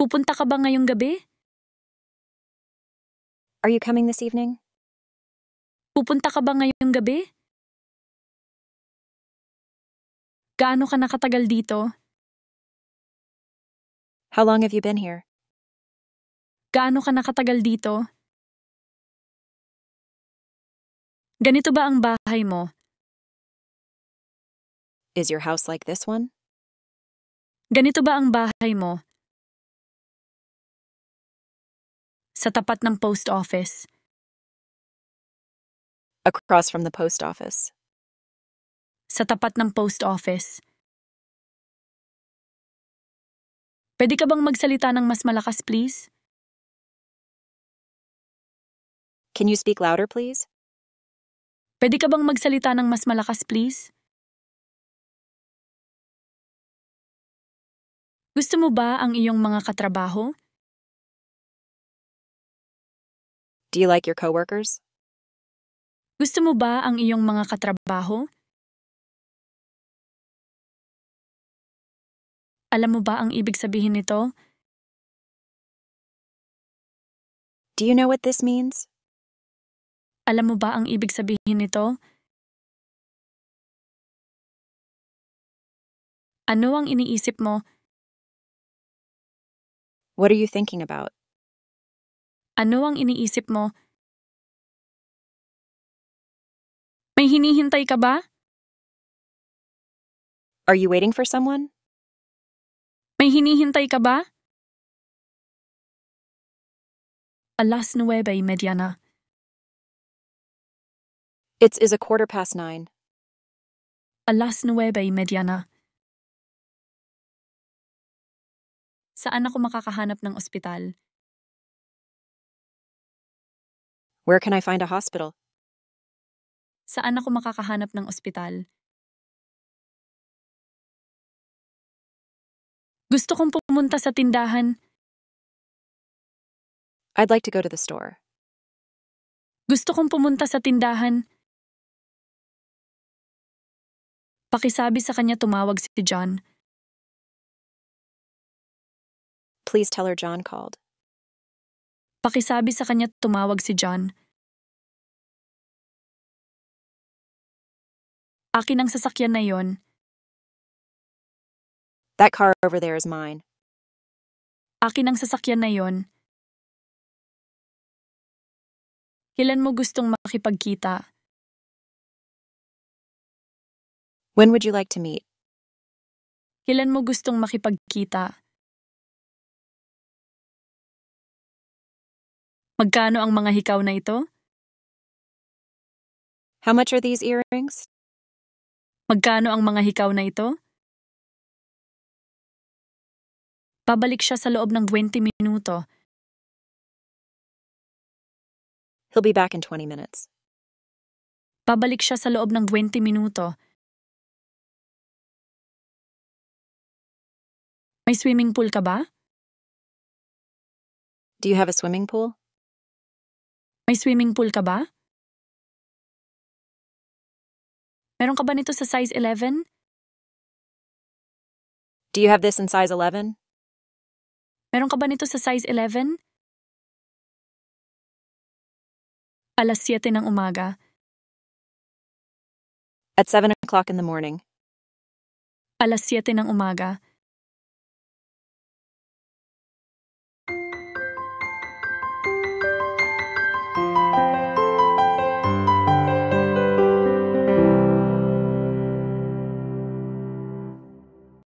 Pupunta ka ba ngayong gabi? Are you coming this evening? Pupunta ka ba ngayong gabi? Gaano ka nakatagal dito? How long have you been here? Gaano ka nakatagal dito? Ganito ba ang bahay mo? Is your house like this one? Ganito ba ang bahay mo? Sa tapat ng post office. Across from the post office. Sa tapat ng post office. Pwede ka bang magsalita ng mas malakas, please? Can you speak louder, please? Pwede ka bang magsalita ng mas malakas, please? Gusto mo ba ang iyong mga katrabaho? Do you like your coworkers? Gusto mo ba ang iyong mga katrabaho? Alam mo ba ang ibig sabihin nito? Do you know what this means? Alam mo ba ang ibig sabihin nito? Ano ang iniisip mo? What are you thinking about? Ano ang iniisip mo? May hinihintay ka ba? Are you waiting for someone? May hinihintay ka ba? 9:30 na. It is 9:15. 9:30 na. Saan ako makakahanap ng ospital? Where can I find a hospital? Saan ako makakahanap ng ospital? Gusto kong pumunta sa tindahan. I'd like to go to the store. Gusto kong pumunta sa tindahan. Pakisabi sa kanya tumawag si John. Please tell her John called. Pakisabi sa kanya tumawag si John. Akin ang sasakyan na yon. That car over there is mine. Akin ang sasakyan na yon. Kailan mo gustong makipagkita? When would you like to meet? Kailan mo gustong makipagkita? Magkano ang mga hikaw na ito? How much are these earrings? Magkano ang mga hikaw na ito? Pabalik siya sa loob ng 20 minuto. He'll be back in 20 minutes. Pabalik siya sa loob ng 20 minuto. May swimming pool ka ba? Do you have a swimming pool? May swimming pool ka ba? Meron ka ba nito sa size 11? Do you have this in size 11? Meron ka ba nito sa size 11? 7:00 ng umaga. At 7 o'clock in the morning. 7:00 ng umaga.